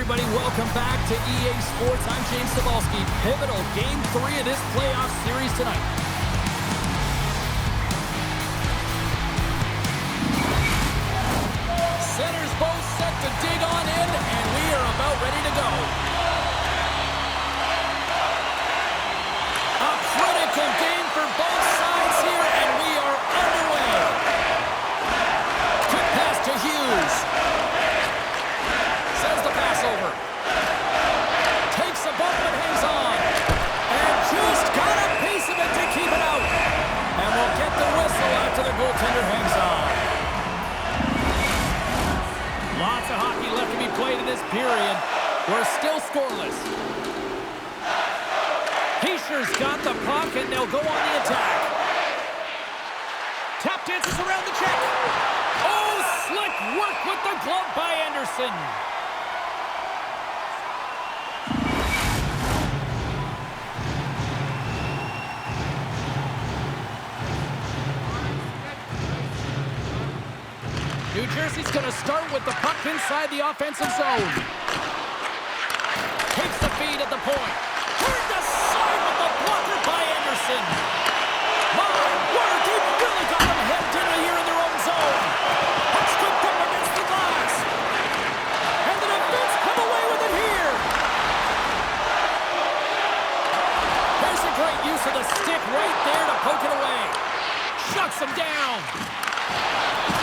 everybody. Welcome back to EA Sports. I'm James Cebulski. Pivotal Game 3 of this playoff series tonight. Centers both set to dig on in, and we are about ready to go. A critical game for both sides here, and we are underway. Quick pass to Hughes. Sends the pass over. Takes a bump and hangs on. And just got a piece of it to keep it out. And we'll get the whistle after the goaltender hangs on. Lots of hockey left to be played in this period. We're still scoreless. Heischer's got the puck, and they'll go on the attack. Tap dances around the check. Oh, slick work with the glove by Andersen. New Jersey's going to start with the puck inside the offensive zone. Takes the feed at the point. Turned aside with the blocker by Andersen. My word, they really got them hemmed in here in their own zone. Puck scooped up against the glass. And the defense come away with it here. There's a great use of the stick right there to poke it away. Shuts him down.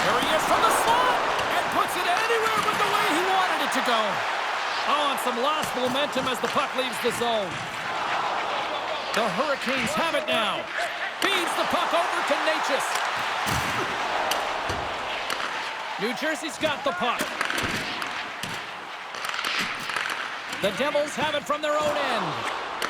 There he is from the slot, and puts it anywhere but the way he wanted it to go. Oh, and some lost momentum as the puck leaves the zone. The Hurricanes have it now. Feeds the puck over to Necas. New Jersey's got the puck. The Devils have it from their own end.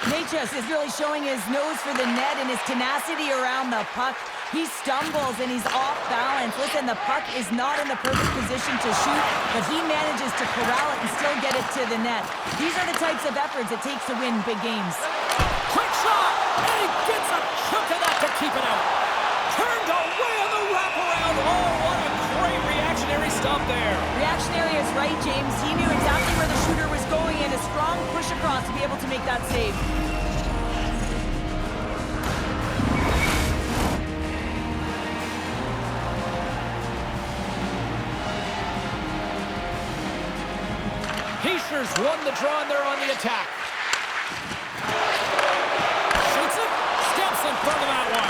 Necas is really showing his nose for the net and his tenacity around the puck. He stumbles and he's off balance. Listen, the puck is not in the perfect position to shoot, but he manages to corral it and still get it to the net. These are the types of efforts it takes to win big games. Quick shot, and he gets a chunk of that to keep it out. Turned away on the wraparound. Oh, what a great reactionary stop there. Reactionary is right, James. He knew exactly where the shooter was going and a strong push across to be able to make that save. Heischer's won the draw, and they're on the attack. Shoots it, steps in front of that one.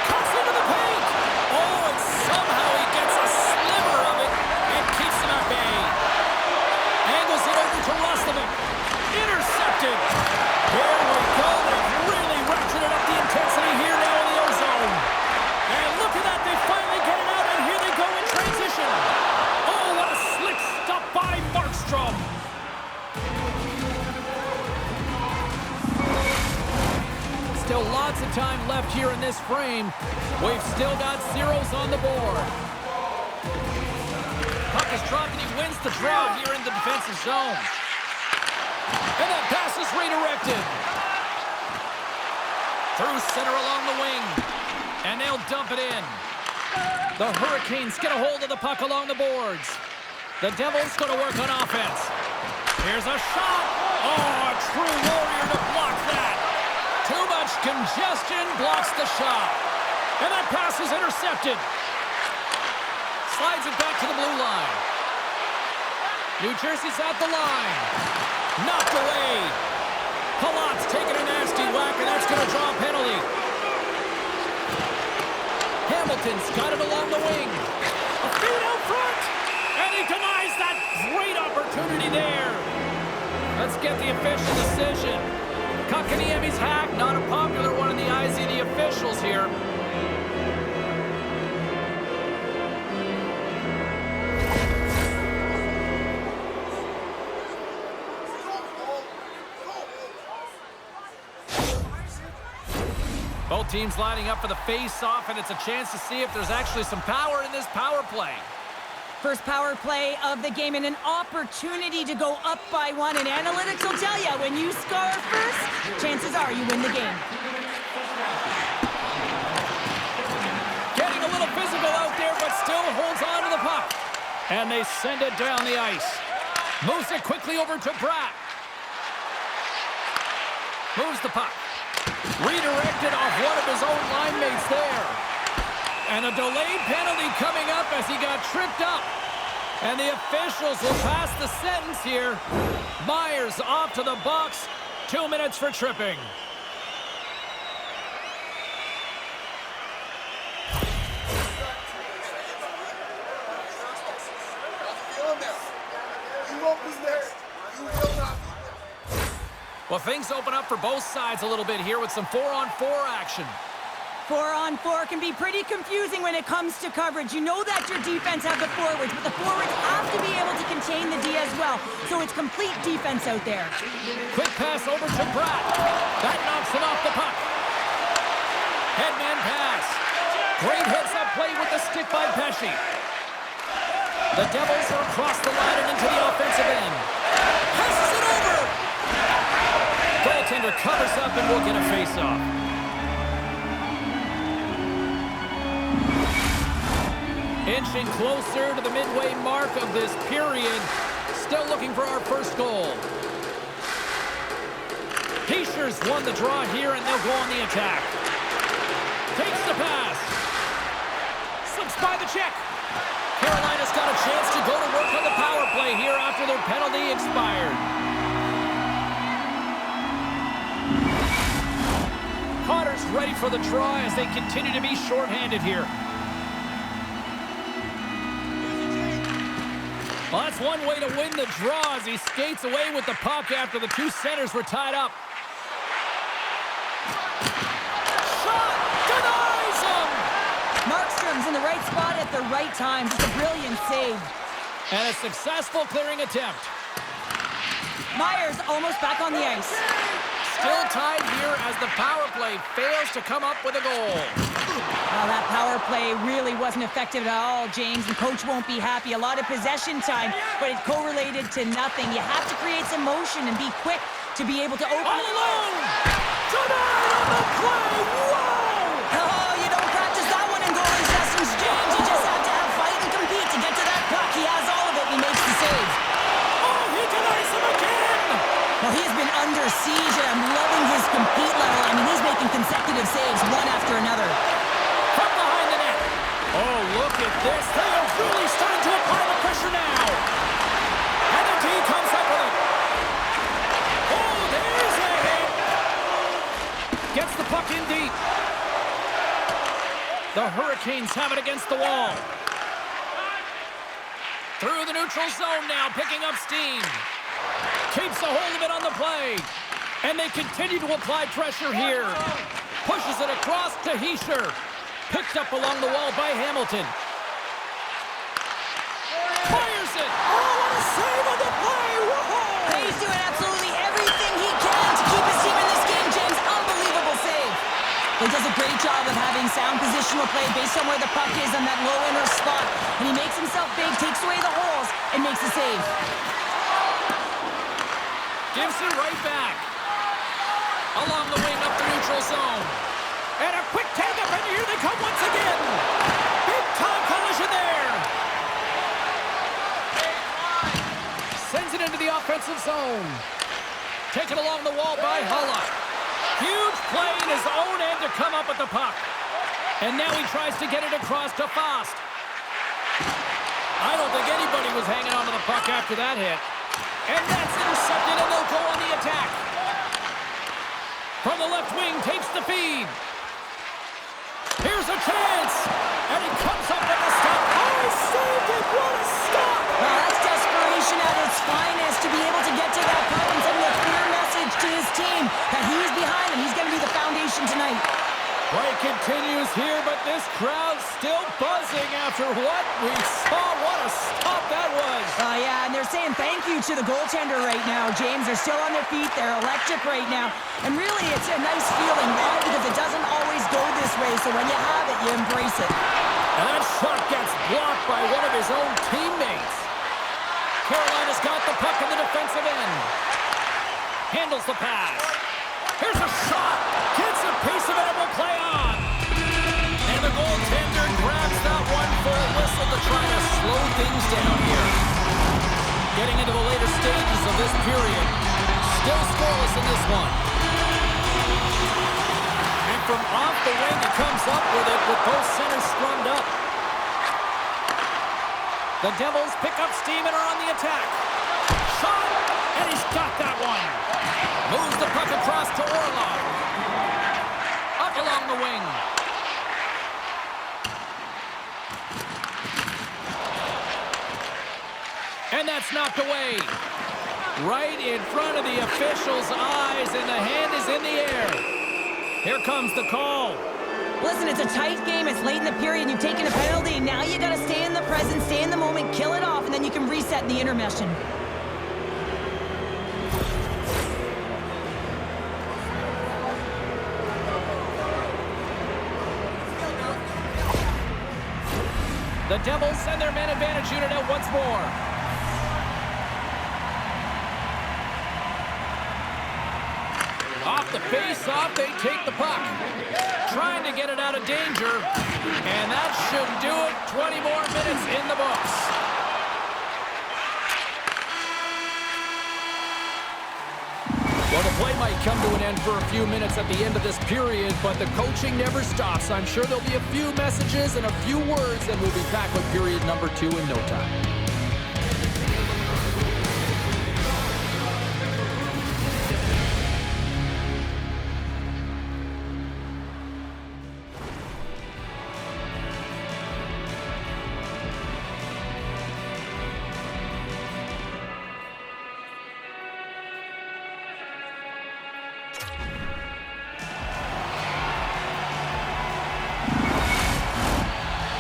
Cuts into the paint. Oh, and somehow he gets a sliver of it and keeps him at bay. Angles it over to Roslovic. Intercepted. There we go. They've really ratcheted up the intensity here now in the ozone. And look at that. They finally get it out, and here they go in transition. Oh, what a slick stop by Markstrom. Still lots of time left here in this frame. We've still got zeros on the board. Puck is dropped, and he wins the draw here in the defensive zone. And that pass is redirected. Through center along the wing. And they'll dump it in. The Hurricanes get a hold of the puck along the boards. The Devils going to work on offense. Here's a shot. Oh, a true warrior to block that. Too much congestion blocks the shot. And that pass is intercepted. Slides it back to the blue line. New Jersey's at the line. Knocked away. Palat's taking a nasty whack, and that's going to draw a penalty. Hamilton's got it along the wing. A feed out front. And he denies that great opportunity there. Let's get the official decision. Kotkaniemi's hack, not a popular one in the eyes of the officials here. Both teams lining up for the face-off, and it's a chance to see if there's actually some power in this power play. First power play of the game and an opportunity to go up by one. And analytics will tell you, when you score first, chances are you win the game. Getting a little physical out there, but still holds on to the puck. And they send it down the ice. Moves it quickly over to Bratt. Moves the puck. Redirected off one of his own line mates there. And a delayed penalty coming up as he got tripped up. And the officials will pass the sentence here. Myers off to the box. 2 minutes for tripping. Well, things open up for both sides a little bit here with some 4-on-4 action. 4-on-4 can be pretty confusing when it comes to coverage. You know that your defense have the forwards, but the forwards have to be able to contain the D as well. So it's complete defense out there. Quick pass over to Bratt. That knocks him off the puck. Headman pass. Great heads-up play with the stick by Pesce. The Devils are across the line and into the offensive end. Passes it over. Goaltender covers up and will get a face-off. Inching closer to the midway mark of this period. Still looking for our first goal. Hischier's won the draw here, and they'll go on the attack. Takes the pass. Slips by the check. Carolina's got a chance to go to work on the power play here after their penalty expired. Connor's ready for the draw as they continue to be shorthanded here. Well, that's one way to win the draw as he skates away with the puck after the two centers were tied up. Shot! Denies him! Markstrom's in the right spot at the right time. Just a brilliant save. And a successful clearing attempt. Myers almost back on the ice. Still tied here as the power play fails to come up with a goal. Well, that power play really wasn't effective at all, James, and coach won't be happy. A lot of possession time, but it correlated to nothing. You have to create some motion and be quick to be able to open. All alone! Denied on the play! Whoa! Oh, you don't practice that one in goalie sessions, James. You just have to have fight and compete to get to that puck. He has all of it, and he makes the save. Oh, he denies him again! Well, he's been under siege, and I'm loving his compete level. I mean, he's making consecutive saves, one after another. From behind the net. Oh, look at this. They are really starting to apply the pressure now. And the D comes up with it. Oh, there's a hit. Gets the puck in deep. The Hurricanes have it against the wall. Through the neutral zone now, picking up steam. Keeps a hold of it on the play. And they continue to apply pressure here. Pushes it across to Hischier. Picked up along the wall by Hamilton. Fires it. Oh, what a save on the play. Whoa. He's doing absolutely everything he can to keep his team in this game, James. Unbelievable save. He does a great job of having sound positional play based on where the puck is on that low inner spot. And he makes himself big, takes away the holes, and makes a save. Gives it right back. Along the wing up the neutral zone. And a quick tag up, and here they come once again. Big time collision there. Sends it into the offensive zone. Taken along the wall by Hulla. Huge play in his own end to come up with the puck. And now he tries to get it across to Fost. I don't think anybody was hanging on to the puck after that hit. And that's intercepted, and they'll go on the attack. From the left wing, takes the feed. Here's a chance. And he comes up with a stop. Oh, he saved it. What a stop. Well, that's desperation at its finest to be able to get to that puck and send a clear message to his team that he's behind him. He's going to be the foundation tonight. Play continues here, but this crowd's still buzzing after what we saw. What a stop that was. Yeah, and they're saying thank you to the goaltender right now, James. They're still on their feet. They're electric right now. And really, it's a nice feeling. Why? Because it doesn't always go this way. So when you have it, you embrace it. And that shot gets blocked by one of his own teammates. Carolina's got the puck in the defensive end. Handles the pass. Here's a shot. Gets a piece of it and will play on. And the goaltender grabs that one for a whistle to try to slow things down here. Getting into the later stages of this period. Still scoreless in this one. And from off the wing, he comes up with it with both centers scrummed up. The Devils pick up steam and are on the attack. Shot, and he's got that one. Moves the puck across to Orlov. Up along the wing. And that's knocked away. Right in front of the official's eyes, and the hand is in the air. Here comes the call. Listen, it's a tight game. It's late in the period. You've taken a penalty. Now you got to stay in the present, stay in the moment, kill it off, and then you can reset in the intermission. The Devils send their man advantage unit out once more. Off the face-off, they take the puck. Trying to get it out of danger. And that should do it. 20 more minutes in the books. Well, the play might come to an end for a few minutes at the end of this period, but the coaching never stops. I'm sure there'll be a few messages and a few words, and we'll be back with period number 2 in no time.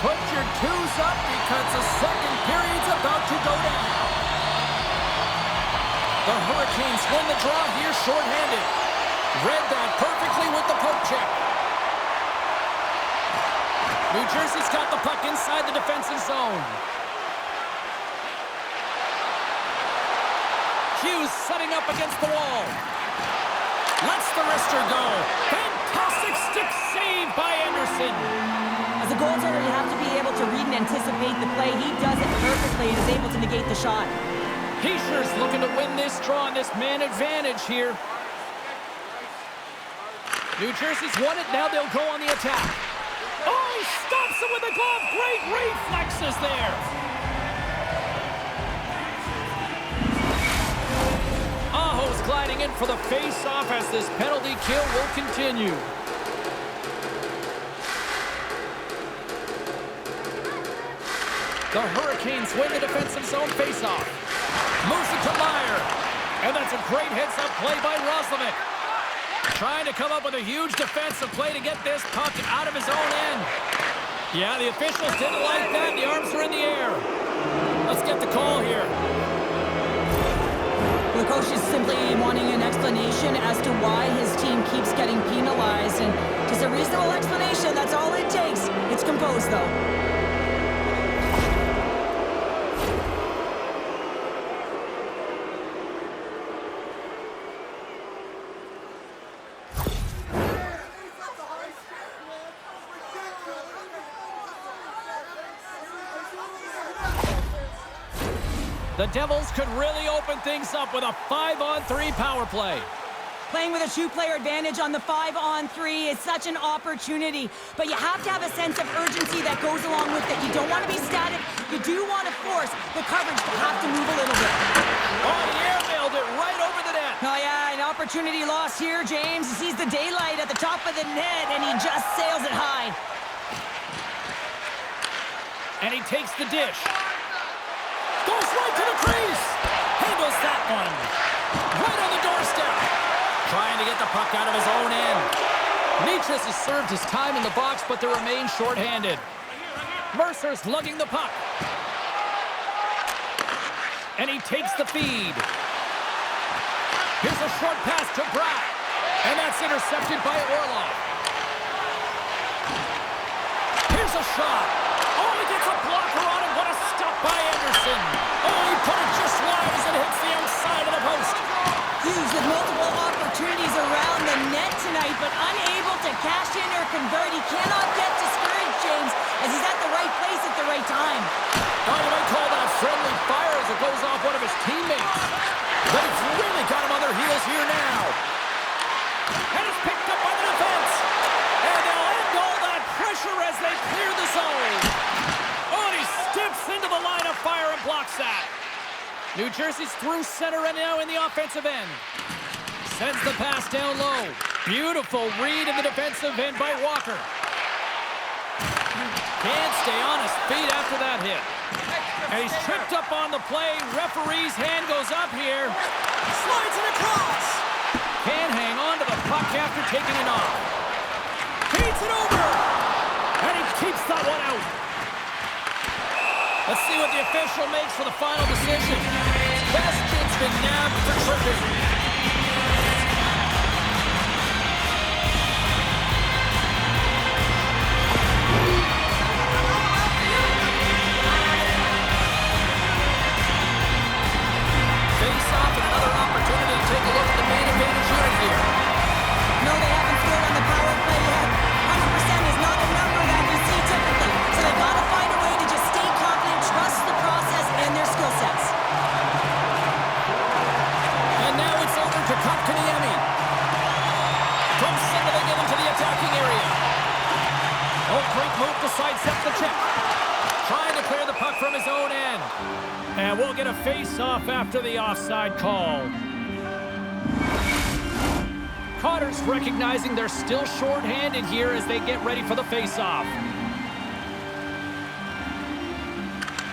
Put your twos up because the second period's about to go down. The Hurricanes win the draw here shorthanded. Read that perfectly with the poke check. New Jersey's got the puck inside the defensive zone. Hughes setting up against the wall. Lets the wrister go. Fantastic stick save by Andersen. As a goaltender, you have to be able to read and anticipate the play. He does it perfectly and is able to negate the shot. Heischer's looking to win this draw on this man advantage here. New Jersey's won it. Now they'll go on the attack. Oh, he stops him with a glove. Great reflexes there. Aho's gliding in for the face-off as this penalty kill will continue. The Hurricanes win the defensive zone face-off. Moves it to Meyer. And that's a great heads-up play by Roslovic. Trying to come up with a huge defensive play to get this puck out of his own end. Yeah, the officials didn't like that. The arms are in the air. Let's get the call here. The coach is simply wanting an explanation as to why his team keeps getting penalized. And just a reasonable explanation, that's all it takes. It's composed, though. The Devils could really open things up with a 5-on-3 power play. Playing with a two-player advantage on the 5-on-3 is such an opportunity, but you have to have a sense of urgency that goes along with it. You don't want to be static. You do want to force the coverage to have to move a little bit. Oh, the airmailed it right over the net. Oh, yeah, an opportunity lost here, James. He sees the daylight at the top of the net, and he just sails it high. And he takes the dish. Goes right to the crease. Handles that one. Right on the doorstep. Trying to get the puck out of his own end. Nichas has served his time in the box, but they remain shorthanded. Mercer's lugging the puck. And he takes the feed. Here's a short pass to Bratt. And that's intercepted by Orlov. Here's a shot. Oh, he gets a blocker on him. What a stop by Andersen. Oh, he put it just wide as it hits the outside of the post. Hughes with multiple opportunities around the net tonight, but unable to cash in or convert. He cannot get discouraged, James. as he's at the right place at the right time. Oh, you might call that friendly fire as it goes off one of his teammates. But he's really got him on their heels here now. And it's picked up by the defense. And they'll end all that pressure as they clear the zone. Oh, and he steps into the line of fire and blocks that. New Jersey's through center and now in the offensive end. Sends the pass down low. Beautiful read in the defensive end by Walker. Can't stay on his feet after that hit. And he's tripped up on the play. Referee's hand goes up here. Slides it across. Can't hang on to the puck after taking it off. Feeds it over. And he keeps that one out. Let's see what the official makes for the final decision. Bastion's been nabbed for tripping. Face-off and another opportunity to take a look at the main advantage unit here. No, they haven't scored on the power play yet. 100% is not a number that you see typically. So they got to find a way to just stay confident, trust the process and their skill sets. And now it's over to Kotkaniemi. From center they get into the attacking area. Oh, great move to sidestep the check. Trying to clear the puck from his own end. And we'll get a face-off after the offside call. Cotter's recognizing they're still short-handed here as they get ready for the face-off.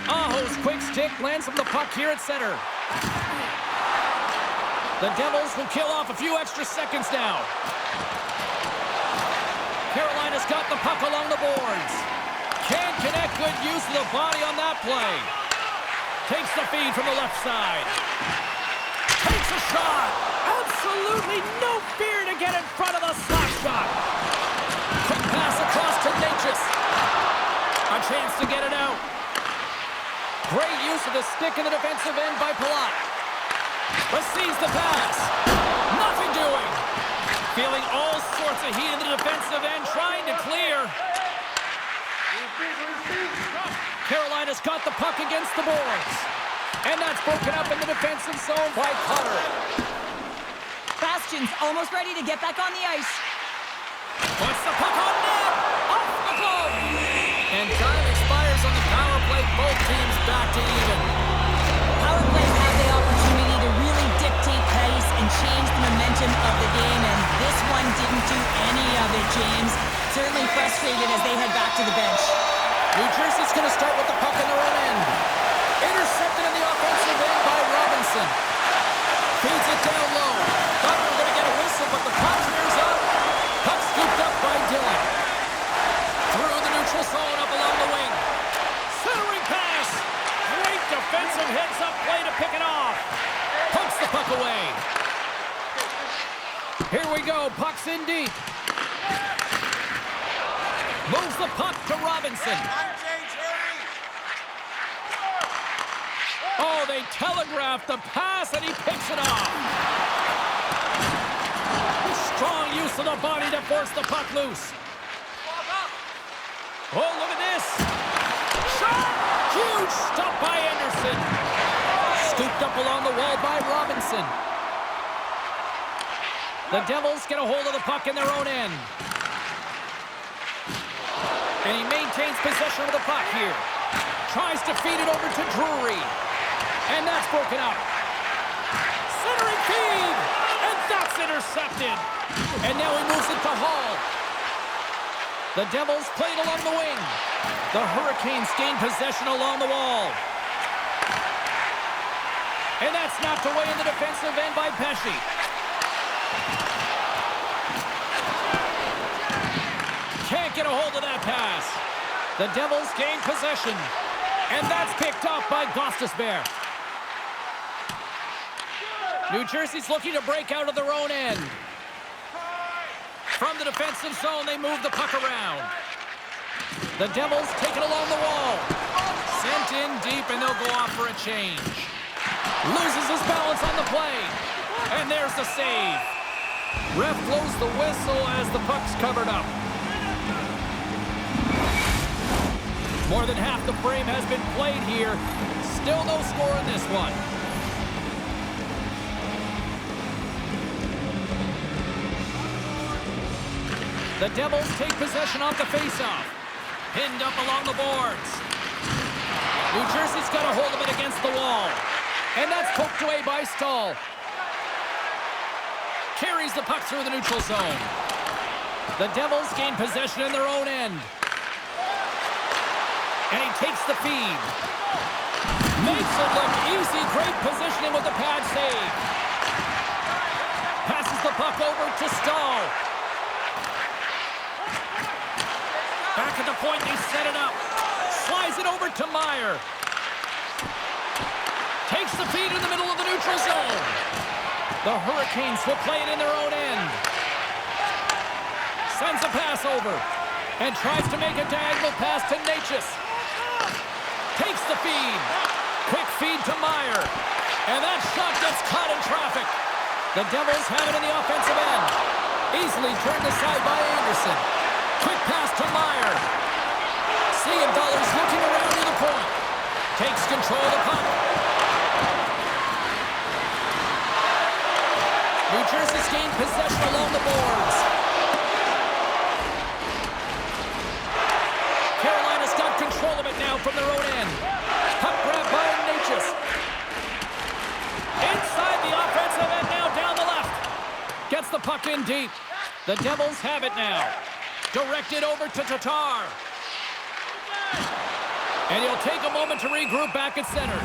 Aho's quick stick lands him the puck here at center. The Devils will kill off a few extra seconds now. Carolina's got the puck along the boards. Can't connect, good use of the body on that play. Takes the feed from the left side. Takes a shot. Absolutely no fear to get in front of the slap shot. Quick pass across to Natchez. A chance to get it out. Great use of the stick in the defensive end by Palat. Receives the pass. Nothing doing. Feeling all sorts of heat in the defensive end, trying to clear. Carolina's got the puck against the boards. And that's broken up in the defensive zone by Cotter. Bastion's almost ready to get back on the ice. Puts the puck on net. Off the glove. And time expires on the power play. Both teams back to even. Power plays have the opportunity to really dictate pace and change the momentum of the game, and this one didn't do any of it, James. Certainly frustrated as they head back to the bench. New Jersey's going to start with the puck in their own end. Intercepted in the offensive end by Robinson. Feeds it down low. Thought we were going to get a whistle, but the puck clears up. Puck scooped up by Dillon. Through the neutral zone, up along the wing. Centering pass. Great defensive heads-up play to pick it off. Pumps the puck away. Here we go. Puck's in deep. Moves the puck to Robinson. Oh, they telegraphed the pass, and he picks it off. Strong use of the body to force the puck loose. Oh, look at this. Shot! Huge stop by Andersen. Scooped up along the wall by Robinson. The Devils get a hold of the puck in their own end. And he maintains possession of the puck here. Tries to feed it over to Drury. And that's broken up. Centering feed! And that's intercepted. And now he moves it to Hall. The Devils played along the wing. The Hurricanes gain possession along the wall. And that's knocked away in the defensive end by Pesce. Can't get a hold of that pass. The Devils gain possession. And that's picked up by Gostisbehere. New Jersey's looking to break out of their own end. From the defensive zone, they move the puck around. The Devils take it along the wall. Sent in deep, and they'll go off for a change. Loses his balance on the play. And there's the save. Ref blows the whistle as the puck's covered up. More than half the frame has been played here. Still no score in this one. The Devils take possession off the faceoff. Pinned up along the boards. New Jersey's got a hold of it against the wall. And that's poked away by Stahl. Carries the puck through the neutral zone. The Devils gain possession in their own end. And he takes the feed. Makes it look easy. Great positioning with the pad save. Passes the puck over to Stahl. Back at the point, they set it up. Slides it over to Meyer. Takes the feed in the middle of the neutral zone. The Hurricanes will play it in their own end. Sends a pass over. And tries to make a diagonal pass to Necas. Takes the feed. Quick feed to Meyer. And that shot gets caught in traffic. The Devils have it in the offensive end. Easily turned aside by Andersen. Quick pass to Meyer. Siegenthaler's looking around to the point. Takes control of the puck. New Jersey's gained possession along the boards. Carolina's got control of it now from their own end. Puck grab by Necas. Inside the offensive end now down the left. Gets the puck in deep. The Devils have it now. Directed over to Tatar. And he'll take a moment to regroup back at center.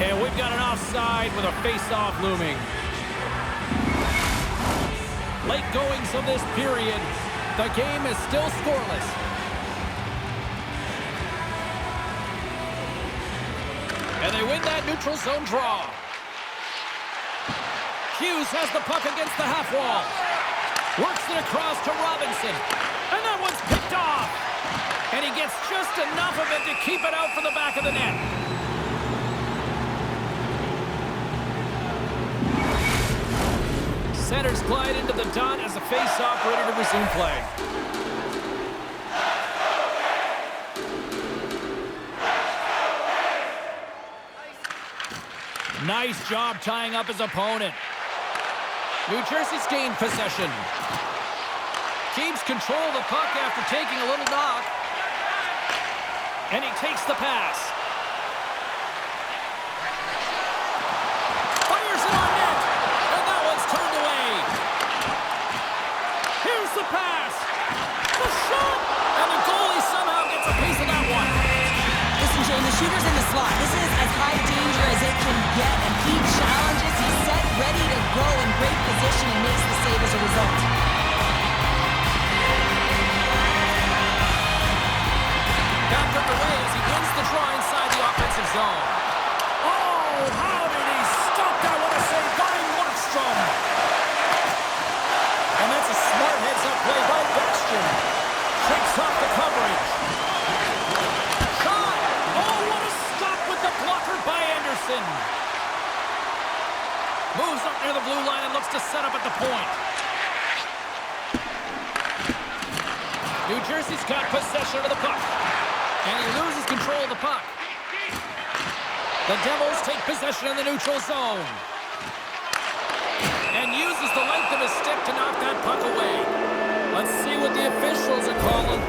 And we've got an offside with a face-off looming. Late goings of this period. The game is still scoreless. And they win that neutral zone draw. Hughes has the puck against the half wall. Works it across to Robinson. And that one's picked off. And he gets just enough of it to keep it out from the back of the net. Centers glide into the dot as the face-off ready to resume play. Nice job tying up his opponent. New Jersey's gained possession. Keeps control of the puck after taking a little knock. And he takes the pass. Fires it on net. And that one's turned away. Here's the pass. The shot. And the goalie somehow gets a piece of that one. Listen, Jay, the shooter's in the slot. This is as high danger as it can get. And he challenges. He's set, ready to go in great position and makes the save as a result. Back underway as he wins the draw inside the offensive zone. Oh, how did he stop that one? A save by Markstrom. And that's a smart heads-up play by Markstrom. Shakes off the coverage. Shot! Oh, what a stop with the blocker by Andersen. Moves up near the blue line and looks to set up at the point. New Jersey's got possession of the puck. And he loses control of the puck. The Devils take possession in the neutral zone. And uses the length of his stick to knock that puck away. Let's see what the officials are calling.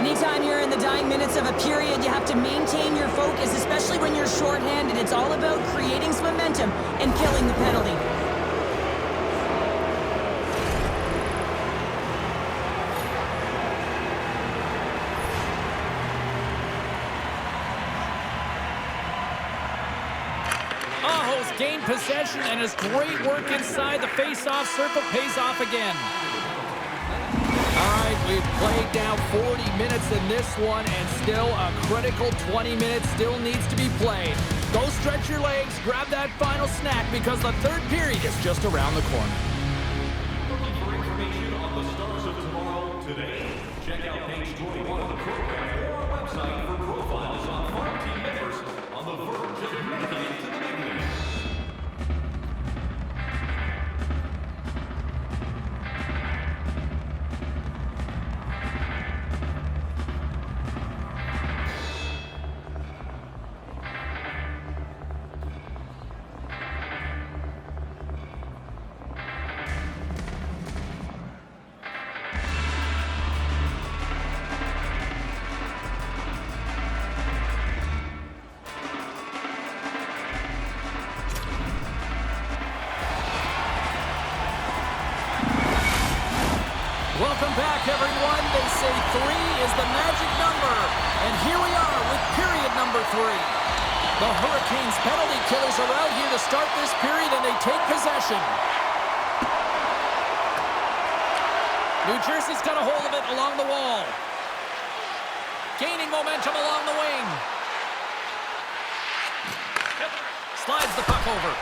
Anytime you're in the dying minutes of a period, you have to maintain your focus, especially when you're shorthanded. It's all about creating some momentum and killing the penalty. Gained possession, and his great work inside the face-off circle pays off again. All right, we've played down 40 minutes in this one, and still a critical 20 minutes still needs to be played. Go stretch your legs, grab that final snack, because the third period is just around the corner. Looking for information on the stars of tomorrow today? Check out page 21 of the program or our website for profiles on farm team members on the verge of making it to the big leagues. Welcome back, everyone. They say 3 is the magic number. And here we are with period number 3. The Hurricanes penalty killers are out here to start this period, and they take possession. New Jersey's got a hold of it along the wall. Gaining momentum along the wing. Slides the puck over.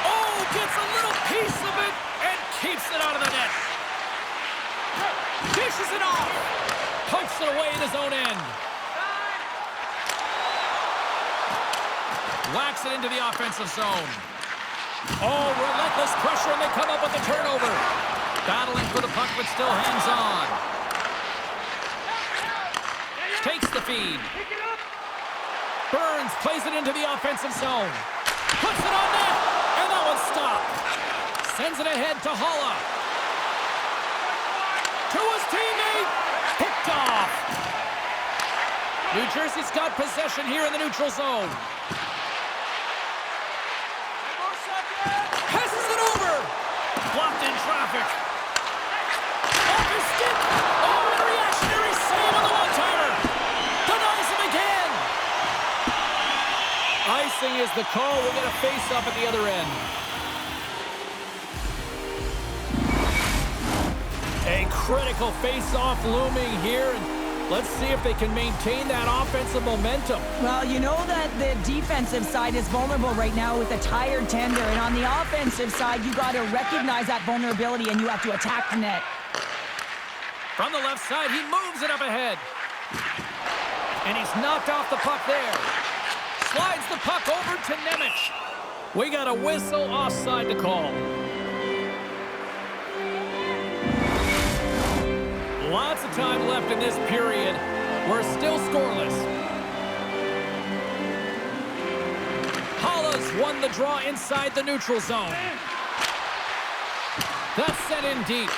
Oh, gets a little piece of it and keeps it out of the net. Dishes it off. Pokes it away in his own end. Whacks it into the offensive zone. Oh, relentless pressure, and they come up with the turnover. Battling for the puck, but still hangs on. Takes the feed. Burns plays it into the offensive zone. Puts it on net, and that one's stopped. Sends it ahead to Holla. To his teammate. Picked off. New Jersey's got possession here in the neutral zone. Passes it over. Blocked in traffic. Off his stick. Oh, a reactionary save on the one-timer. Denies him again. Icing is the call. We'll get a face-off at the other end. A critical face-off looming here. And let's see if they can maintain that offensive momentum. Well, you know that the defensive side is vulnerable right now with a tired tender. And on the offensive side, you got to recognize that vulnerability and you have to attack the net. From the left side, he moves it up ahead. And he's knocked off the puck there. Slides the puck over to Nemec. We got a whistle offside to call. Lots of time left in this period. We're still scoreless. Holla's won the draw inside the neutral zone. That's sent in deep.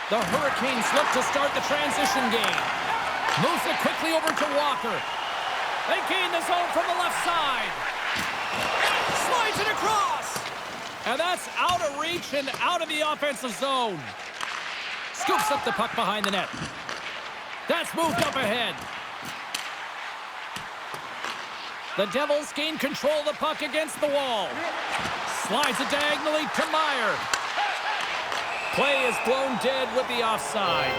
The Hurricanes look to start the transition game. Moves it quickly over to Walker. They gain the zone from the left side. Slides it across. And that's out of reach and out of the offensive zone. Scoops up the puck behind the net. That's moved up ahead. The Devils gain control of the puck against the wall. Slides it diagonally to Meyer. Play is blown dead with the offside.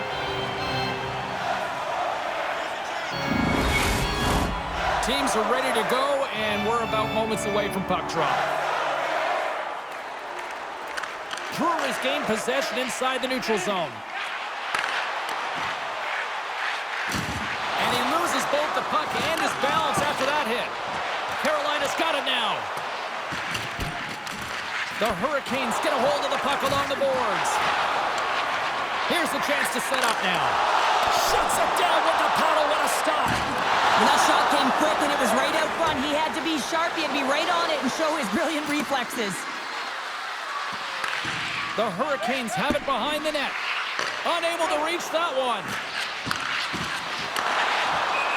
Teams are ready to go, and we're about moments away from puck drop. Brewers gain possession inside the neutral zone. And he loses both the puck and his balance after that hit. Carolina's got it now. The Hurricanes get a hold of the puck along the boards. Here's the chance to set up now. Shuts it down with the paddle. What a stop. When that shot came quick and it was right out front, he had to be sharp. He had to be right on it and show his brilliant reflexes. The Hurricanes have it behind the net. Unable to reach that one.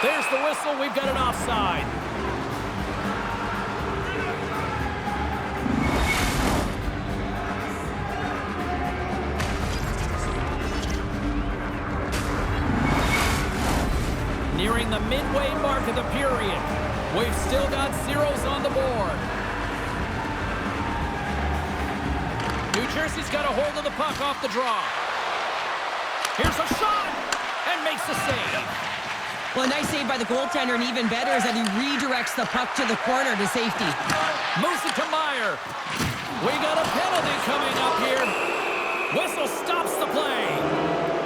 There's the whistle. We've got an offside. Nearing the midway mark of the period. We've still got zeros on the board. New Jersey's got a hold of the puck off the draw. Here's a shot, and makes the save. Well, a nice save by the goaltender, and even better is that he redirects the puck to the corner to safety. Moves it to Meyer. We got a penalty coming up here. Whistle stops the play.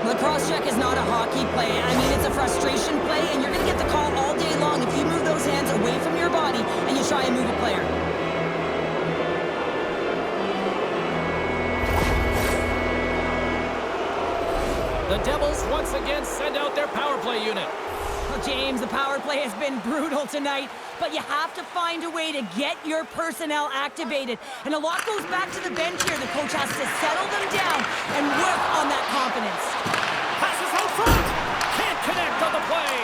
The cross-check is not a hockey play. I mean, it's a frustration play, and you're going to get the call all day long if you move those hands away from your body and you try and move a player. The Devils once again send out their power play unit. Well, James, the power play has been brutal tonight, but you have to find a way to get your personnel activated. And a lot goes back to the bench here. The coach has to settle them down and work on that confidence. Passes out front. Can't connect on the play.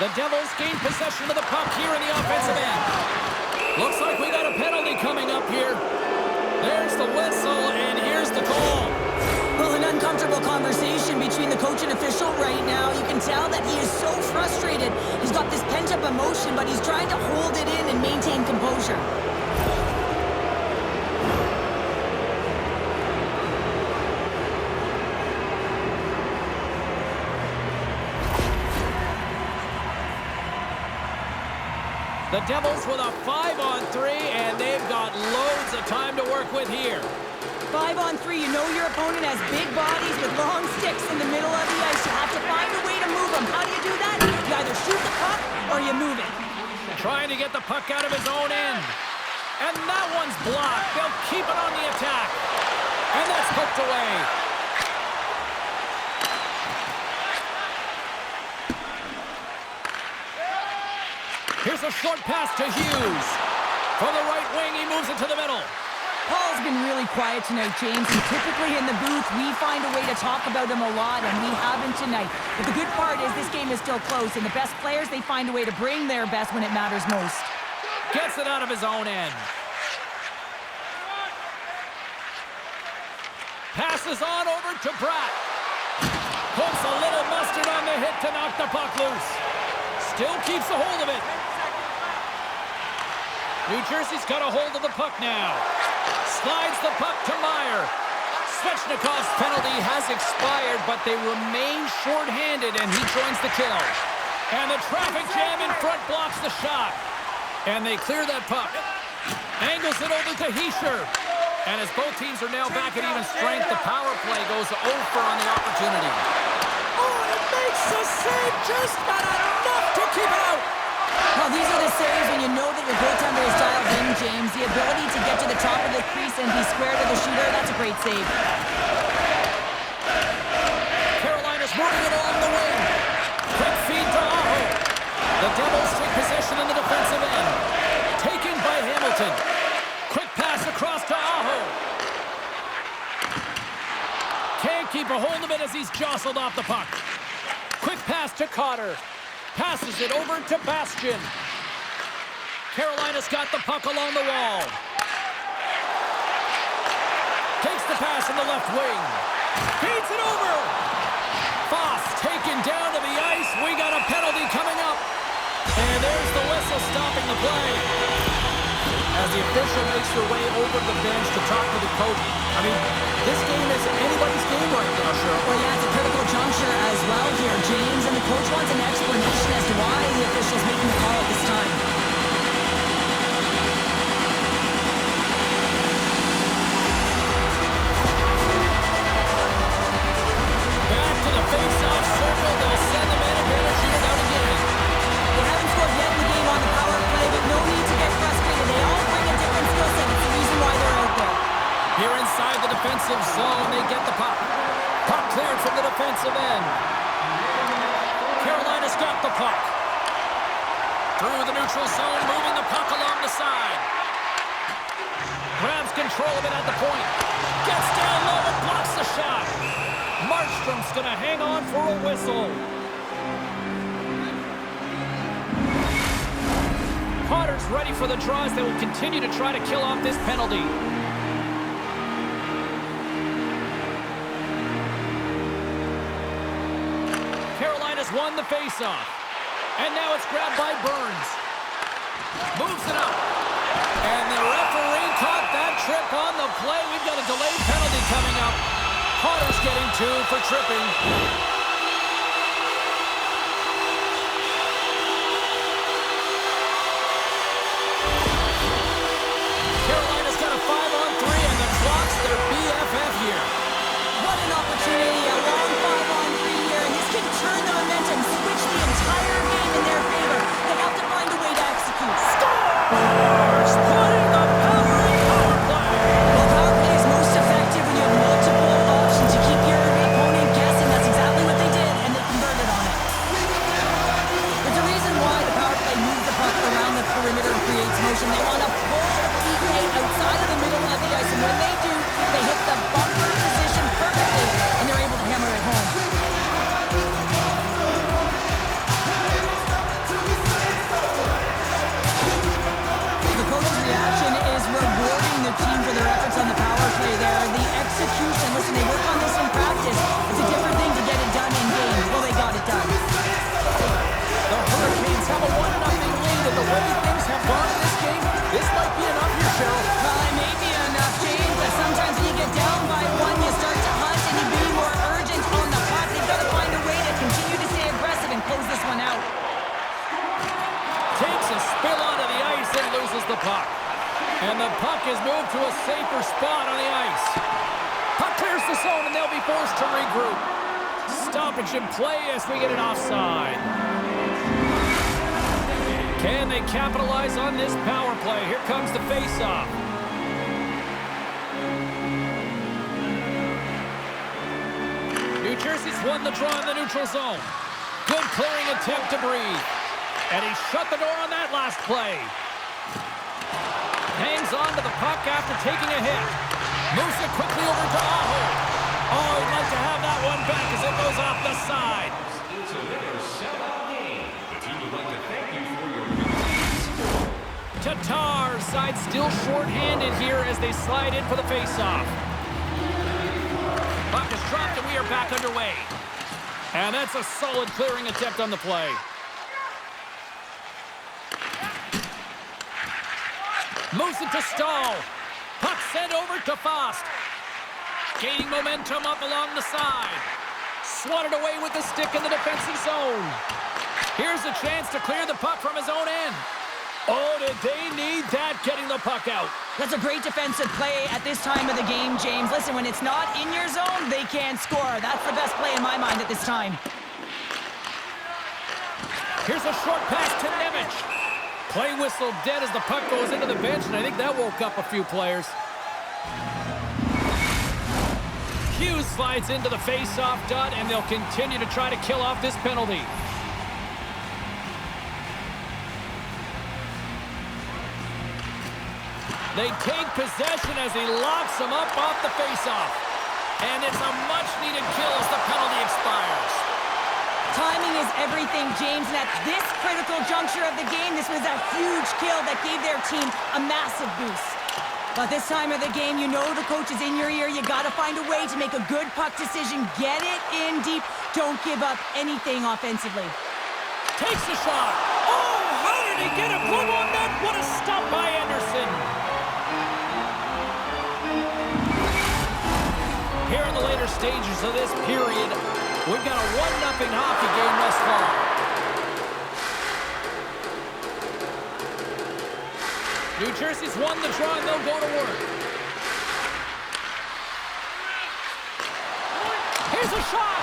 The Devils gain possession of the puck here in the offensive end. Looks like we got a penalty coming up here. There's the whistle, and here's the call. Well, an uncomfortable conversation between the coach and official right now. You can tell that he is so frustrated. He's got this pent-up emotion, but he's trying to hold it in and maintain composure. The Devils with a 5-on-3, and they've got loads of time to work with here. 5-on-3, you know your opponent has big bodies with long sticks in the middle of the ice. You have to find a way to move them. How do you do that? You either shoot the puck or you move it. Trying to get the puck out of his own end. And that one's blocked. They'll keep it on the attack. And that's hooked away. Here's a short pass to Hughes. For the right wing, he moves it to the middle. Paul's been really quiet tonight, James, and typically in the booth, we find a way to talk about him a lot, and we haven't tonight. But the good part is this game is still close, and the best players, they find a way to bring their best when it matters most. Gets it out of his own end. Passes on over to Pratt. Puts a little mustard on the hit to knock the puck loose. Still keeps a hold of it. New Jersey's got a hold of the puck now. Slides the puck to Meyer. Svechnikov's penalty has expired, but they remain shorthanded, and he joins the kill. And the traffic jam in front blocks the shot. And they clear that puck. Angles it over to Hischier. And as both teams are now back at even strength, the power play goes over on the opportunity. Oh, and it makes the save, just not enough to keep it out. Well, these are the saves when you know that your goaltender is dialed in, James. The ability to get to the top of the crease and be square to the shooter, that's a great save. Carolina's moving it along the wing. Quick feed to Aho. The Devils take possession in the defensive end. Taken by Hamilton. Quick pass across to Aho. Can't keep a hold of it as he's jostled off the puck. Quick pass to Cotter. Passes it over to Bastian. Carolina's got the puck along the wall. Takes the pass in the left wing. Feeds it over. Foss taken down to the ice. We got a penalty coming up. And there's the whistle stopping the play. As the official makes her way over the bench to talk to the coach. I mean, this game is anybody's game right now, sure. Well, yeah, it's a critical juncture as well here, James. And the coach wants an explanation as to why the official's making the call at this time. Back to the face-off circle. They'll send the man again and shoot it out again. They haven't scored yet in the game on the power play, but no need to get frustrated. They all bring a different skill set. It's the reason why they're out there. Here inside the defensive zone, they get the puck. Puck cleared from the defensive end. Carolina's got the puck. Through the neutral zone, moving the puck along the side. Grabs control of it at the point. Gets down low and blocks the shot. Markstrom's going to hang on for a whistle. Potter's ready for the draws. They will continue to try to kill off this penalty. Carolina's won the faceoff. And now it's grabbed by Burns. Moves it up. And the referee caught that trip on the play. We've got a delayed penalty coming up. Potter's getting 2 for tripping. Carolina's got a 5-on-3, and the clock's their BFF here. What an opportunity, a long 5-on-3 here, and this can turn the momentum, switch the entire game in their favor. They have to find a way to execute. Scores! Putting the power in power play. Well, power play is most effective when you have multiple options to keep your opponent guessing. That's exactly what the puck. And the puck is moved to a safer spot on the ice. Puck clears the zone, and they'll be forced to regroup. Stoppage in play as we get an offside. Can they capitalize on this power play? Here comes the face-off. New Jersey's won the draw in the neutral zone. Good clearing attempt to breathe. And he shut the door on that last play. Hangs on to the puck after taking a hit. Moves it quickly over to Aho. Oh, he'd like to have that one back as it goes off the side. It's another sellout game. The team would like to thank you for your Tatar side still short-handed here as they slide in for the face-off. Puck is dropped and we are back underway. And that's a solid clearing attempt on the play. Moves it to Stahl. Puck sent over to Fost. Gaining momentum up along the side. Swatted away with the stick in the defensive zone. Here's a chance to clear the puck from his own end. Oh, did they need that getting the puck out? That's a great defensive play at this time of the game, James. Listen, when it's not in your zone, they can't score. That's the best play in my mind at this time. Here's a short pass to Nemec. Play whistle dead as the puck goes into the bench, and I think that woke up a few players. Hughes slides into the face-off dot, and they'll continue to try to kill off this penalty. They take possession as he locks him up off the face-off. And it's a much-needed kill as the penalty expires. Timing is everything, James, and at this critical juncture of the game, this was a huge kill that gave their team a massive boost. But this time of the game, you know the coach is in your ear. You got to find a way to make a good puck decision. Get it in deep. Don't give up anything offensively. Takes the shot. Oh, how did he get a glove on that? What a stop by Andersen. Here in the later stages of this period, we've got a 1-0 hockey game thus far. New Jersey's won the draw and they'll go to work. Here's a shot.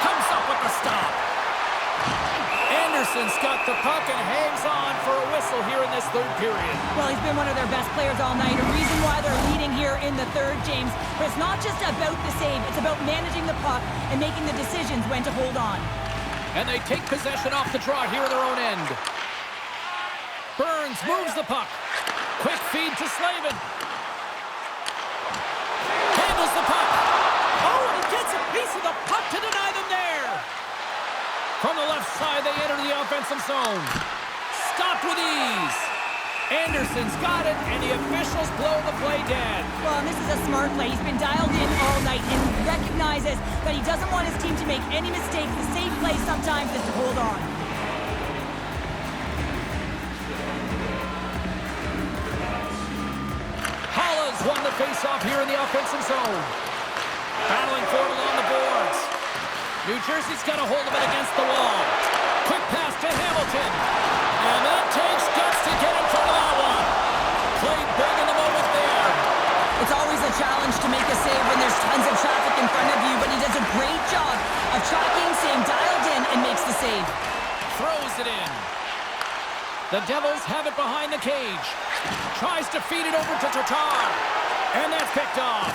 Comes up with the stop. Andersen's got the puck and hangs on for a whistle here in this third period. Well, he's been one of their best players all night. A reason why they're leading here in the third, James. But it's not just about the save. It's about managing the puck and making the decisions when to hold on. And they take possession off the draw here at their own end. Burns moves the puck. Quick feed to Slavin. Handles the puck. Oh, and he gets a piece of the puck to deny them there. From the left side, they enter the offensive zone. Stopped with ease. Andersen's got it, and the officials blow the play dead. Well, and this is a smart play. He's been dialed in all night and recognizes that he doesn't want his team to make any mistakes. The safe play sometimes is to hold on. Holland's won the faceoff here in the offensive zone. Battling for it along the boards. New Jersey's got a hold of it against the wall. Quick pass to Hamilton. And that takes guts to get in front of that one. Played big in the moment there. It's always a challenge to make a save when there's tons of traffic in front of you, but he does a great job of tracking, staying dialed in, and makes the save. Throws it in. The Devils have it behind the cage. Tries to feed it over to Tatar. And that's picked off.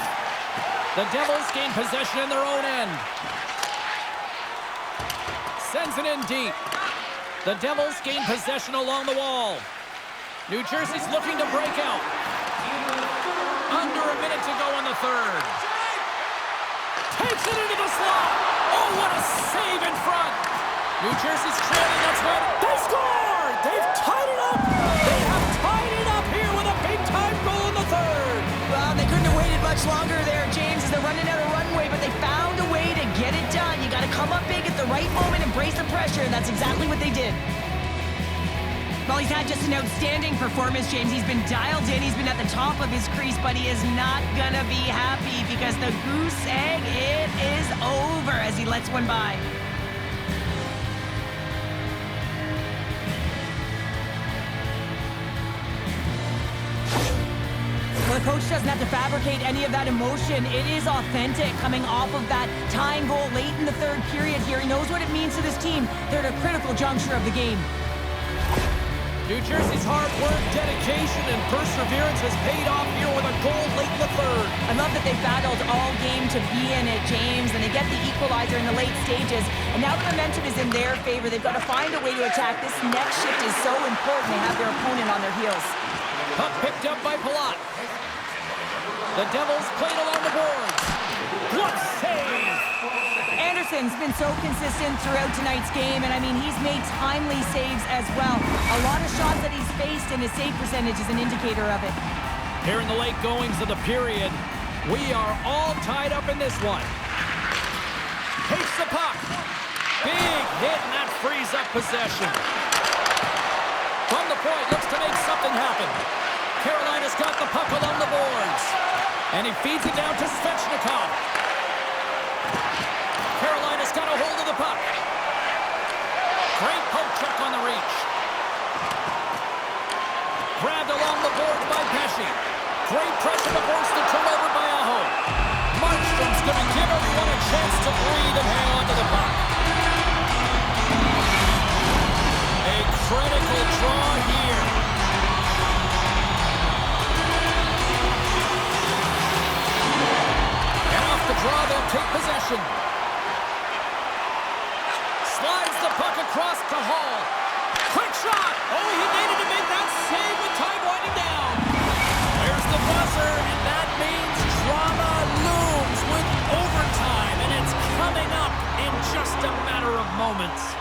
The Devils gain possession in their own end. Sends it in deep. The Devils gain possession along the wall. New Jersey's looking to break out. Under a minute to go in the third. Takes it into the slot. Oh, what a save in front. New Jersey's trailing. That's right. They scored. They've tied it up. They have tied it up here with a big-time goal in the third. Well, they couldn't have waited much longer there, James, as they're running out of runway, but they found a way to get it done. You got to come up big at the right moment and brace the pressure, and that's exactly what they did. Well, he's had just an outstanding performance, James. He's been dialed in. He's been at the top of his crease, but he is not going to be happy because the goose egg, it is over as he lets one by. Well, the coach doesn't have to fabricate any of that emotion. It is authentic coming off of that tying goal late in the third period here. He knows what it means to this team. They're at a critical juncture of the game. New Jersey's hard work, dedication, and perseverance has paid off here with a goal late in the third. I love that they battled all game to be in it, James, and they get the equalizer in the late stages. And now the momentum is in their favor. They've got to find a way to attack. This next shift is so important. They have their opponent on their heels. Puck picked up by Palat. The Devils played along the boards. What save! Andersen's been so consistent throughout tonight's game, and I mean, he's made timely saves as well. A lot of shots that he's faced, and his save percentage is an indicator of it. Here in the late goings of the period, we are all tied up in this one. Takes the puck. Big hit, and that frees up possession. From the point, looks to make something happen. Carolina's got the puck along the boards. And he feeds it down to Svechnikov. Carolina's got a hold of the puck. Great poke check on the reach. Grabbed along the boards by Pesci. Great pressure to force the turnover by Aho. Markstrom's going to give everyone a chance to breathe and hang on to the puck. A critical draw here. And off the draw, they'll take possession. Slides the puck across to Hall. Quick shot! Oh, he needed to make that save with time winding down. There's the buzzer, and that means drama looms with overtime, and it's coming up in just a matter of moments.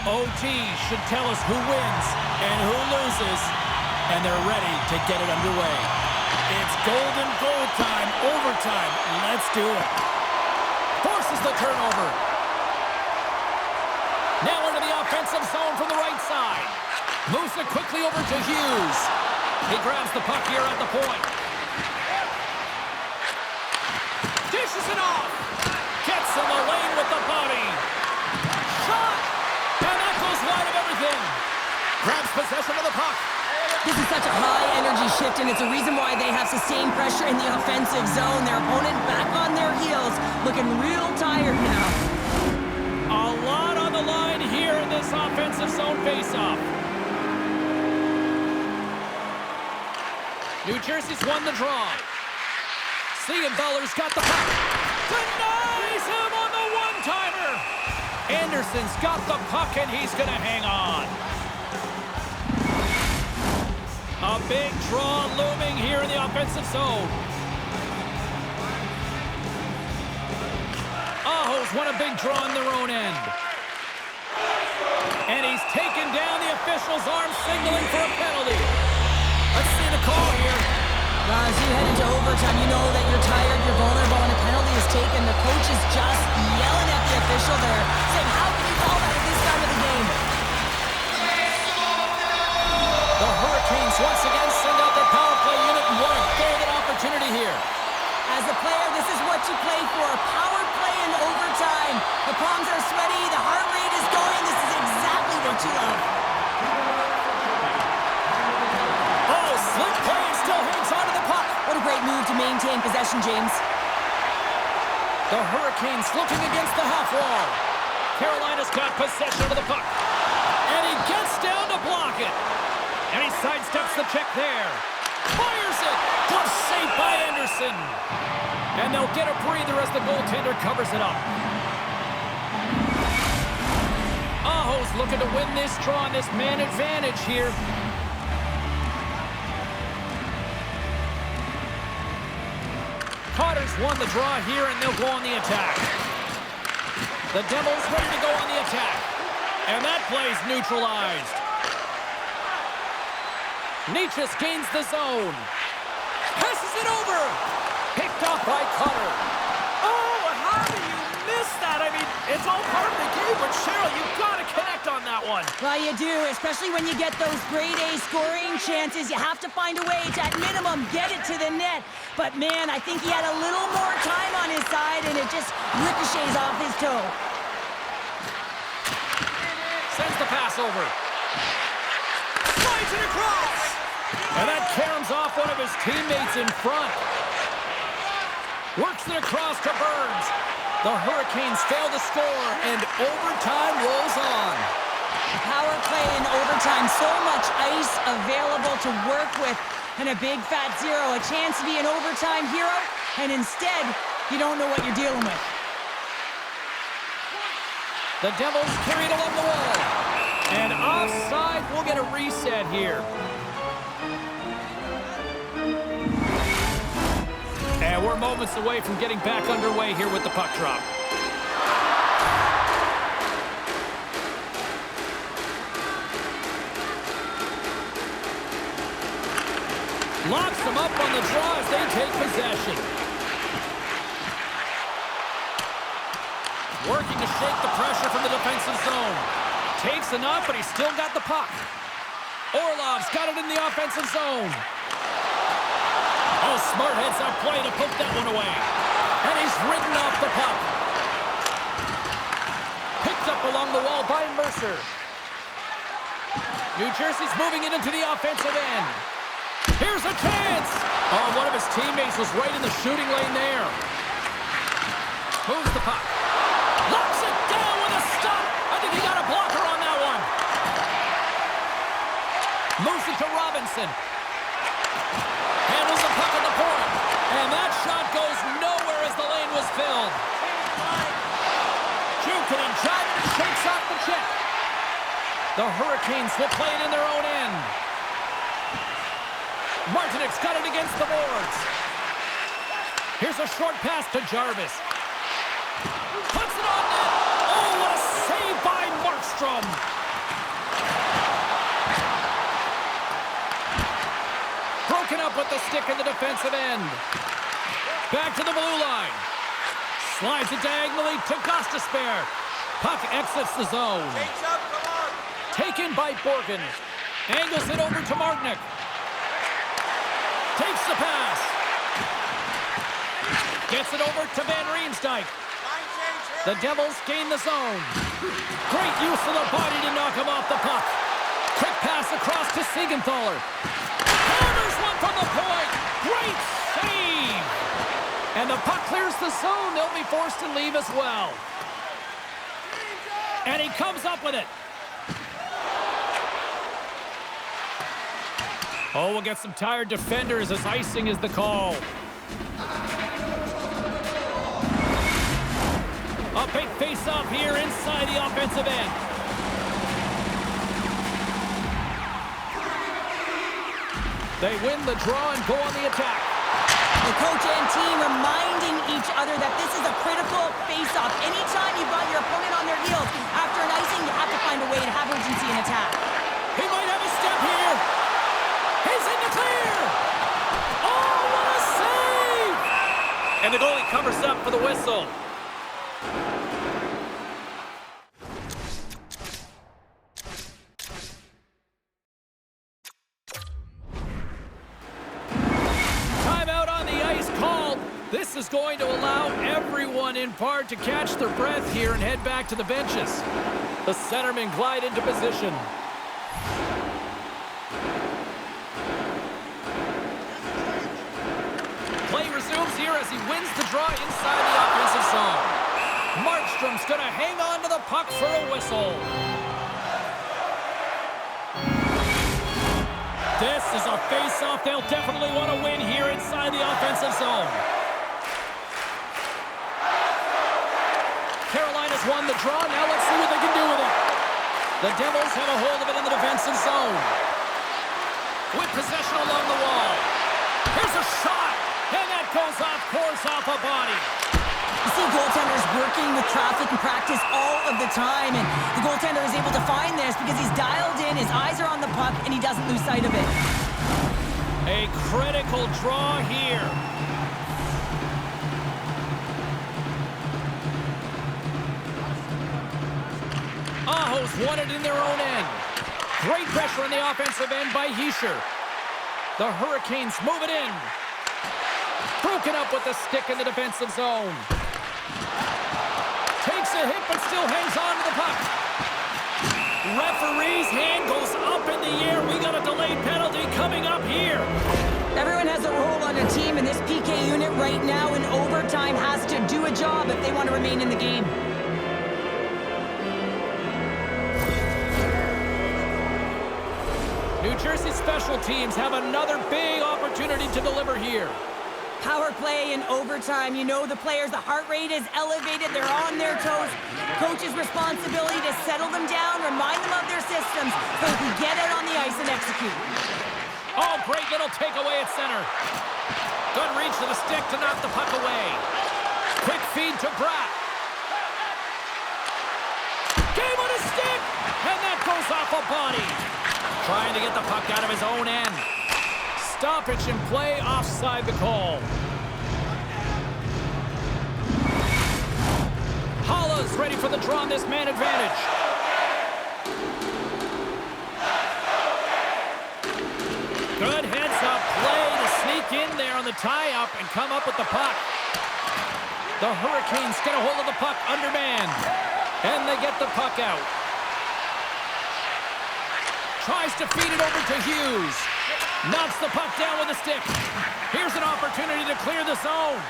OT should tell us who wins and who loses, and they're ready to get it underway. It's golden goal time, overtime. Let's do it. Forces the turnover. Now into the offensive zone from the right side. Moves it quickly over to Hughes. He grabs the puck here at the point. Dishes it off. Gets in the lane with the body. Shot! And that goes wide of everything. Grabs possession of the puck. This is such a high-energy shift, and it's a reason why they have sustained pressure in the offensive zone. Their opponent back on their heels, looking real tired now. A lot on the line here in this offensive zone face-off. New Jersey's won the draw. Siegenthaler's got the puck. Denies him on the one-timer. Andersen's got the puck, and he's going to hang on. A big draw looming here in the offensive zone. Aho's won a big draw on their own end. And he's taken down the official's arm, signaling for a penalty. Let's see the call here. As you head into overtime, you know that you're tired, you're vulnerable, and a penalty is taken. The coach is just yelling at the official there, saying, how can you call that at this time of the game? The Hurricanes once again send out their power play unit and what a golden opportunity here. As a player, this is what you play for. Power play in overtime. The palms are sweaty, the heart rate is going. This is exactly what you love. Oh, slick play and still hangs on to the puck. What a great move to maintain possession, James. The Hurricanes looking against the half wall. Carolina's got possession of the puck. And he gets down to block it. And he sidesteps the check there. Fires it. Glove saved by Andersen. And they'll get a breather as the goaltender covers it up. Aho's looking to win this draw on this man advantage here. Carter's won the draw here, and they'll go on the attack. The Devils ready to go on the attack. And that play's neutralized. Nietzsche gains the zone. Passes it over. Picked off by Cutter. Oh, how do you miss that? I mean, it's all part of the game, but Cheryl, you've got to connect on that one. Well, you do, especially when you get those grade A scoring chances. You have to find a way to, at minimum, get it to the net. But, man, I think he had a little more time on his side, and it just ricochets off his toe. Sends the pass over. Slides it across! And that caroms off one of his teammates in front. Works it across to Burns. The Hurricanes fail to score, and overtime rolls on. Power play in overtime, so much ice available to work with, and a big fat zero. A chance to be an overtime hero, and instead, you don't know what you're dealing with. The Devils carry it along the wall. And offside, we'll get a reset here. And we're moments away from getting back underway here with the puck drop. Locks them up on the draw as they take possession. Working to shake the pressure from the defensive zone. Takes enough, but he's still got the puck. Orlov's got it in the offensive zone. Oh, smart heads-up play to poke that one away. And he's ridden off the puck. Picked up along the wall by Mercer. New Jersey's moving it into the offensive end. Here's a chance! Oh, one of his teammates was right in the shooting lane there. Moves the puck. Locks it down with a stop. I think he got a blocker on that one. Moves it to Robinson. Handles the puck at the point. And that shot goes nowhere as the lane was filled. Jukin drives and shakes off the check. The Hurricanes will play it in their own end. Martinek's got it against the boards. Here's a short pass to Jarvis. Puts it on net. Oh, what a save by Markstrom. Broken up with the stick in the defensive end. Back to the blue line. Slides it diagonally to Gostisbehere. Puck exits the zone. Taken by Borgen. Angles it over to Martinek. Takes the pass. Gets it over to Van Riemsdyk. The Devils gain the zone. Great use of the body to knock him off the puck. Quick pass across to Siegenthaler. Hammers one from the point. Great save. And the puck clears the zone. They'll be forced to leave as well. And he comes up with it. Oh, we'll get some tired defenders as icing is the call. A big face-off here inside the offensive end. They win the draw and go on the attack. The coach and team reminding each other that this is a critical face-off. Anytime you've got your opponent on their heels after an icing, you have to find a way to have urgency in attack. He might have a step here. He's in the clear. Oh, what a save! And the goalie covers up for the whistle. Timeout on the ice called. This is going to allow everyone in part to catch their breath here and head back to the benches. The centermen glide into position. Play resumes here as he wins the draw inside the offensive zone. Markstrom's going to hang on to the puck for a whistle. This is a face-off they'll definitely want to win here inside the offensive zone. Carolina's won the draw. Now let's see what they can do with it. The Devils have a hold of it in the defensive zone. With possession along the wall. Here's a shot. And that goes off course off a body. You see goaltenders working with traffic and practice all of the time, and the goaltender is able to find this because he's dialed in, his eyes are on the puck, and he doesn't lose sight of it. A critical draw here. Aho Buffaloes won it in their own end. Great pressure on the offensive end by Hischier. The Hurricanes move it in. Broken up with the stick in the defensive zone. Takes a hit but still hangs on to the puck. Referee's hand goes up in the air. We got a delayed penalty coming up here. Everyone has a role on a team, and this PK unit right now in overtime has to do a job if they want to remain in the game. New Jersey special teams have another big opportunity to deliver here. Power play in overtime. You know the players, the heart rate is elevated. They're on their toes. Coach's responsibility to settle them down, remind them of their systems so they can get out on the ice and execute. Oh, great little takeaway at center. Good reach to the stick to knock the puck away. Quick feed to Bratt. Game on his stick, and that goes off a body. Trying to get the puck out of his own end. Stoppage in play, offside the call. Holla's ready for the draw on this man advantage. Good heads-up play to sneak in there on the tie-up and come up with the puck. The Hurricanes get a hold of the puck undermanned, and they get the puck out. Tries to feed it over to Hughes. Knocks the puck down with a stick. Here's an opportunity to clear the zone.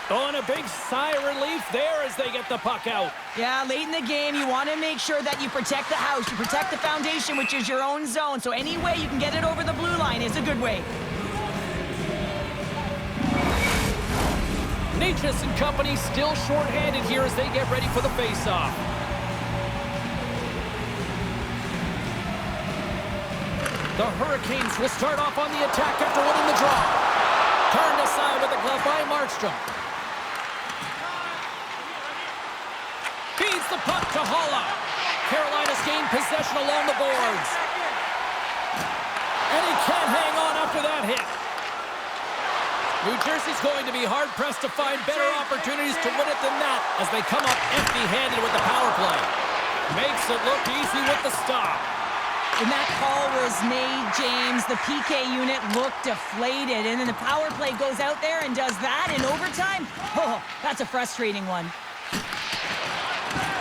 Oh, and a big sigh of relief there as they get the puck out. Yeah, late in the game, you want to make sure that you protect the house. You protect the foundation, which is your own zone. So any way you can get it over the blue line is a good way. Natchez and company still shorthanded here as they get ready for the face-off. The Hurricanes will start off on the attack after winning the draw. Turned aside with a glove by Markstrom. Feeds the puck to Holla. Carolina's gained possession along the boards. And he can't hang on after that hit. New Jersey's going to be hard-pressed to find better opportunities to win it than that as they come up empty-handed with the power play. Makes it look easy with the stop. When that call was made, James, the PK unit looked deflated, and then the power play goes out there and does that in overtime? Oh, that's a frustrating one.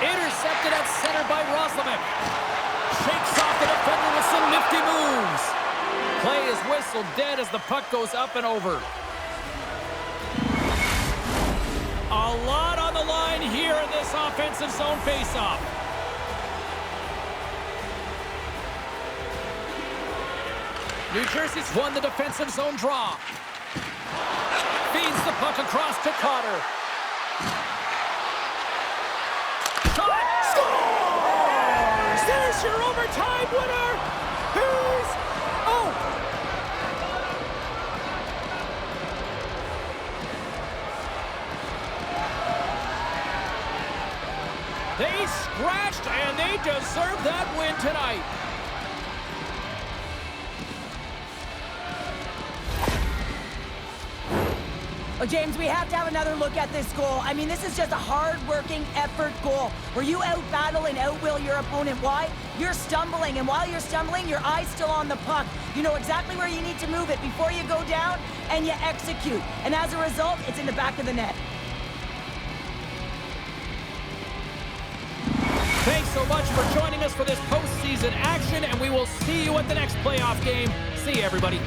Intercepted at center by Roslovic. Shakes off the defender with some nifty moves. Play is whistled dead as the puck goes up and over. A lot on the line here in this offensive zone faceoff. New Jersey's won the defensive zone draw. Feeds the puck across to Carter. Shot! Scores! There's your overtime winner! Who's... Oh! They scratched, and they deserve that win tonight. Oh, James, we have to have another look at this goal. I mean, this is just a hard-working effort goal where you out-battle and out-will your opponent. Why? You're stumbling, and while you're stumbling, your eye's still on the puck. You know exactly where you need to move it before you go down, and you execute. And as a result, it's in the back of the net. Thanks so much for joining us for this postseason action, and we will see you at the next playoff game. See you, everybody.